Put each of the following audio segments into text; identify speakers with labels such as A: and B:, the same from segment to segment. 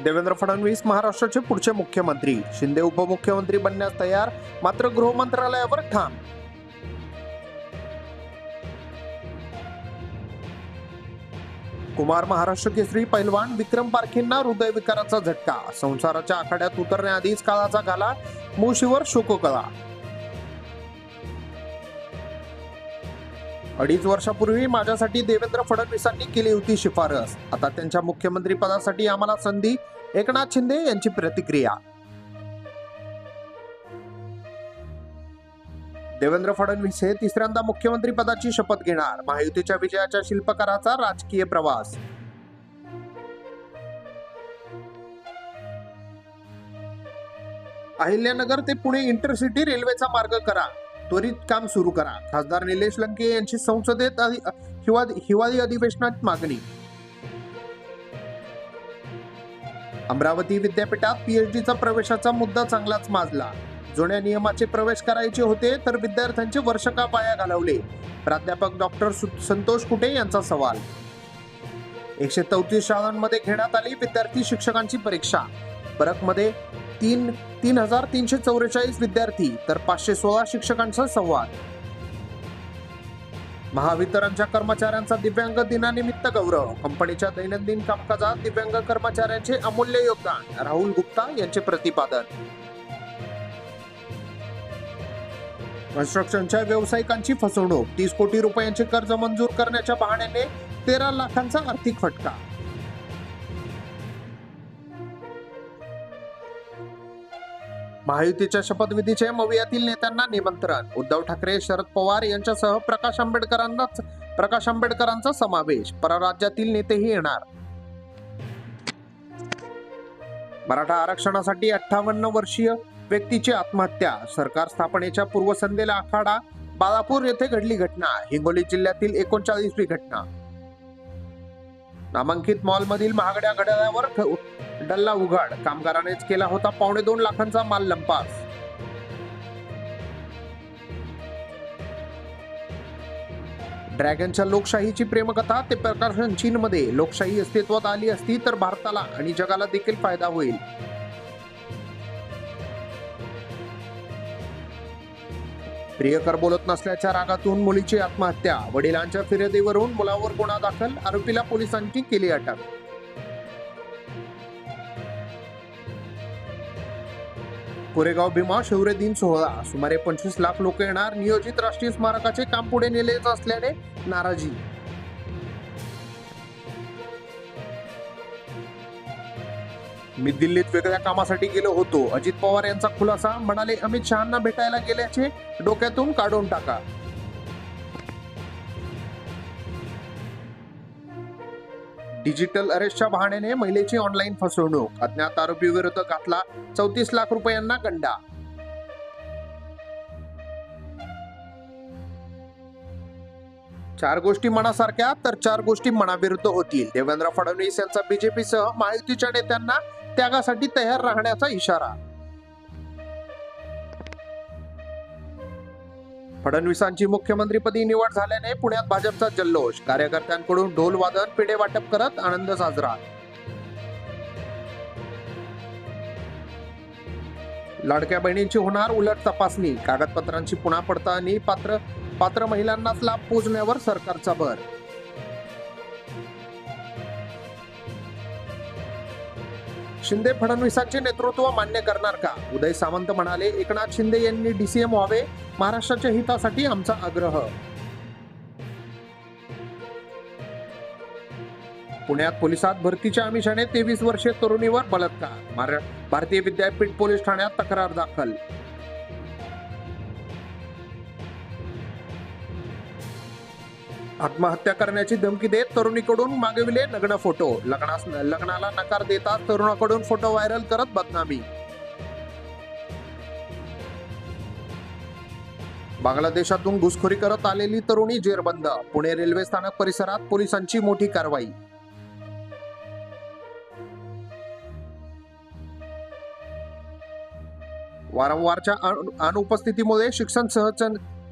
A: देवेंद्र फडणवीस महाराष्ट्राचे पुढचे मुख्यमंत्री. शिंदे उपमुख्यमंत्री बनण्यास तयार, मात्र गृहमंत्रालयावर ठाम. कुमार महाराष्ट्र केसरी पैलवान विक्रम पारखेंना हृदयविकाराचा झटका. संसाराच्या आखाड्यात उतरण्याआधीच काळाचा घाला, मुळशीवर शोककळा. 2.5 वर्षापूर्वी माझ्यासाठी देवेंद्र फडणवीसांनी केली होती शिफारस. आता त्यांच्या मुख्यमंत्री पदासाठी आम्हाला संधी. एकनाथ शिंदे यांची प्रतिक्रिया. देवेंद्र फडणवीस हे तिसऱ्यांदा मुख्यमंत्री पदाची शपथ घेणार. महायुतीच्या विजयाच्या शिल्पकाराचा राजकीय प्रवास. अहिल्यानगर ते पुणे इंटरसिटी रेल्वेचा मार्ग करा, त्वरित काम सुरू करा. खासदार निलेश लंके यांची संसदेत हिवाळी अधिवेशनात मागणी. अमरावती विद्यापीठात पीएचडीचा प्रवेशाचा मुद्दा चांगलाच माजला. जुन्या नियमाचे प्रवेश करायचे होते तर विद्यार्थ्यांचे वर्ष का पाया घालवले? प्राध्यापक डॉक्टर संतोष कुटे यांचा सवाल. 134 शाळांमध्ये घेण्यात आली विद्यार्थी शिक्षकांची परीक्षा. परकमध्ये 3,344 विद्यार्थी तर 516 शिक्षकांचा संवाद. महावितरणच्या कर्मचाऱ्यांचा दिव्यांग दिनानिमित्त गौरव. कंपनीच्या दैनंदिन कामकाजात दिव्यांग कर्मचाऱ्यांचे अमूल्य योगदान. राहुल गुप्ता यांचे प्रतिपादन. कन्स्ट्रक्शनच्या व्यावसायिकांची फसवणूक. 30 कोटी रुपयांचे कर्ज मंजूर करण्याच्या बहाण्याने 13 लाखांचा आर्थिक फटका. महायुतीच्या शपथविधीचे मवियातील नेत्यांना निमंत्रण. उद्धव ठाकरे, शरद पवार यांच्यासह प्रकाश आंबेडकरांचा समावेश. परराज्यातील नेतेही येणार. मराठा आरक्षणासाठी 58 वर्षीय व्यक्तीची आत्महत्या. सरकार स्थापनेच्या पूर्वसंध्येला आखाडा. बाळापूर येथे घडली घटना. हिंगोली जिल्ह्यातील 39वी घटना. नामांकित मॉलमधील महागड्या घड्याळावर डल्ला उघाड. कामगारानेच केला होता 2.25 लाखांचा माल लंपास. ड्रॅगनच्या लोकशाहीची प्रेमकथा ते प्रकाशन. चीनमध्ये लोकशाही अस्तित्वात आली असती तर भारताला आणि जगाला देखील फायदा होईल. प्रियकर बोलत नसल्याच्या रागातून मुलीची आत्महत्या. वडिलांच्या फिर्यादीवरून मुलावर गुन्हा दाखल. आरोपीला पोलिसांनी केली अटक. कोरेगाव भीमा शौर्य दिन सोहळा. सुमारे 25 लाख लोक येणार. नियोजित राष्ट्रीय स्मारकाचे काम पुढे नेलेच असल्याने नाराजी. मी दिल्लीत वेगळ्या कामासाठी गेलो होतो. अजित पवार यांचा खुलासा. म्हणाले अमित शहांना भेटायला गेल्याचे डोक्यातून काढून टाका. डिजिटल अरेस्टच्या बहाण्याने महिलेची ऑनलाईन फसवणूक. अज्ञात आरोपी विरुद्ध घातला 34 लाख रुपयांना गंडा. चार गोष्टी मनासारख्या तर 4 गोष्टी मनाविरुद्ध होतील. देवेंद्र फडणवीस यांचा बीजेपीसह महायुतीच्या नेत्यांना त्यागासाठी तयार राहण्याचा इशारा. फडणवीसांची मुख्यमंत्रीपदी निवड झाल्याने पुण्यात भाजपचा जल्लोष. कार्यकर्त्यांकडून ढोल वादन, पेढे वाटप करत आनंद साजरा. लाडक्या बहिणींची होणार उलट तपासणी. कागदपत्रांची पुन्हा पडताळणी. पात्र महिलांनाच लाभ पोहोचण्यावर सरकारचा भर. शिंदे फडणवीसांचे नेतृत्व मान्य करणार का? उदय सामंत म्हणाले एकनाथ शिंदे यांनी डीसीएम व्हावे. महाराष्ट्राच्या हितासाठी आमचा आग्रह. पुण्यात पोलिसात भरतीच्या आमिषाने 23 वर्षीय तरुणीवर बलात्कार. भारतीय विद्यापीठ पोलीस ठाण्यात तक्रार दाखल. आत्महत्या करण्याची धमकी देत तरुणीकडून मागविले नग्न फोटो. लग्नाला नकार देतात तरुणाकडून फोटो व्हायरल करत बदनामी. बांगलादेशातून घुसखोरी करत आलेली तरुणी जेरबंद. पुणे रेल्वे स्थानक परिसरात पोलिसांची मोठी कारवाई. वारंवारच्या अनुपस्थितीमुळे शिक्षण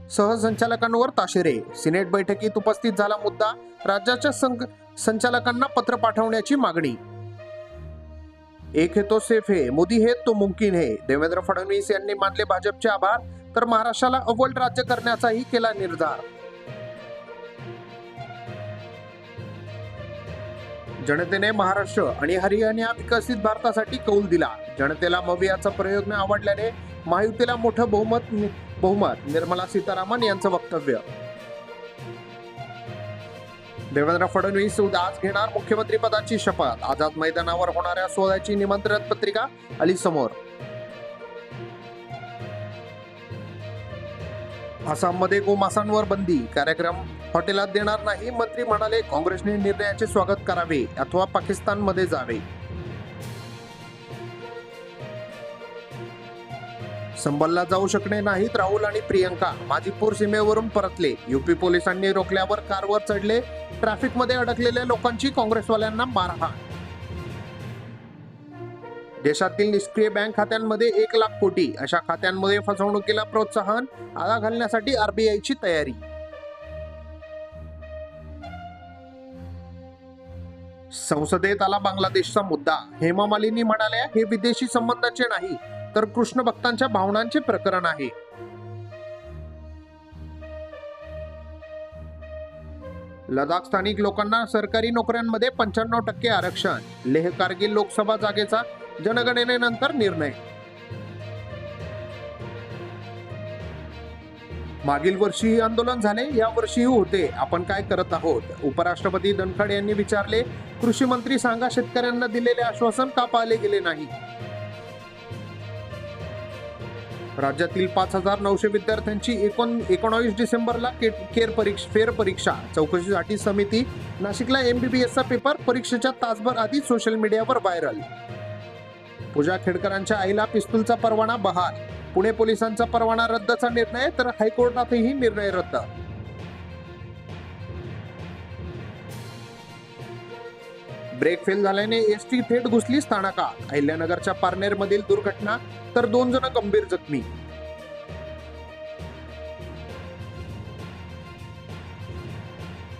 A: सहसंचालकांवर ताशेरे. सिनेट बैठकीत उपस्थित झाला मुद्दा. राज्याच्या संचालकांना पत्र पाठवण्याची मागणी. एक है तो सेफ है, मोदी है तो मुमकिन है. देवेंद्र फडणवीस यांनी मानले भाजपचे आभार, तर महाराष्ट्राला अव्वल राज्य करण्याचाही केला निर्धार. जनतेने महाराष्ट्र आणि हरियाणा विकसित भारतासाठी कौल दिला. जनतेला मवियाचा प्रयोग न आवडल्याने महायुतीला मोठं बहुमत. निर्मला सीतारामन यांचं वक्तव्य. देवेंद्र फडणवीस आज घेणार मुख्यमंत्री पदाची शपथ. आझाद मैदानावर होणाऱ्या सोहळ्याची निमंत्रण पत्रिका आली समोर. आसाममध्ये गोमांसावर बंदी, कार्यक्रम हॉटेलात देणार नाही. मंत्री म्हणाले, काँग्रेसने निर्णयाचे स्वागत करावे अथवा पाकिस्तानमध्ये जावे. संबलला जाऊ शकणे नाहीत राहुल आणि प्रियंका. माजीपूर सीमेवरून परतले. युपी पोलिसांनी रोखल्यावर कारवर चढले. ट्रॅफिकमध्ये अडकलेल्या लोकांची काँग्रेसवाल्यांना मारहाण. देशातील निष्क्रिय बँक खात्यांमध्ये 1 लाख कोटी. अशा खात्यांमध्ये फसवणुकीला प्रोत्साहन. आळा घालण्यासाठी आरबीआयची तयारी. संसदेत आला बांगलादेशचा मुद्दा. हेमा मालिनी म्हणाल्या, हे विदेशी संबंधाचे नाही तर कृष्ण भक्तांच्या भावनांचे प्रकरण आहे. लडाख स्थानिक लोकांना सरकारी नोकऱ्यांमध्ये 95% आरक्षण. लेह कारगिल लोकसभा जागेचा जनगणनेनंतर निर्णय. मागील वर्षीही आंदोलन झाले, या वर्षीही होते. आपण काय करत आहोत? उपराष्ट्रपती धनखड यांनी विचारले. कृषी मंत्री सांगा, शेतकऱ्यांना दिलेले आश्वासन का पाळले गेले नाही? राज्यातील 5,900 विद्यार्थ्यांची 19 डिसेंबरला फेरपरीक्षा. चौकशीसाठी समिती. नाशिकला MBBSचा पेपर परीक्षेच्या तासभर आधी सोशल मीडियावर व्हायरल. पूजा खेडकरांच्या आईला पिस्तूलचा परवाना बहाल. पुणे पोलिसांचा परवाना रद्दचा निर्णय, तर हायकोर्टातही निर्णय रद्द. ब्रेक फेल झाल्याने एसटी थेट घुसली स्थानकात. अहिल्यानगरच्या पारनेरमधील दुर्घटना, तर 2 जण गंभीर जखमी.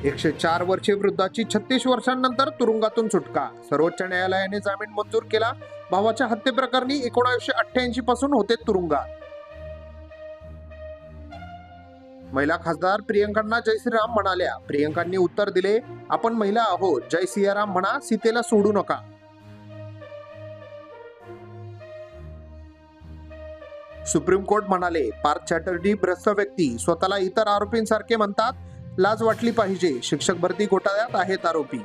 A: एकशे 4 वर्षीय वृद्धाची 36 वर्षांनंतर तुरुंगातून सुटका. सर्वोच्च न्यायालयाने जामीन मंजूर केला. भावाच्या हत्येप्रकरणी 1988 पासून होते तुरुंगात. महिला खासदार प्रियंकांना जय श्रीराम म्हणाल्या. प्रियंकांनी उत्तर दिले, आपण महिला आहोत. जय सियाराम म्हणा, सीतेला सोडू नका. सुप्रीम कोर्ट म्हणाले, पार्थ चॅटर्जी भ्रष्ट व्यक्ती. स्वतःला इतर आरोपींसारखे म्हणतात. लाज वाटली पाहिजे. शिक्षक भरती घोटाळ्यात आहेत आरोपी.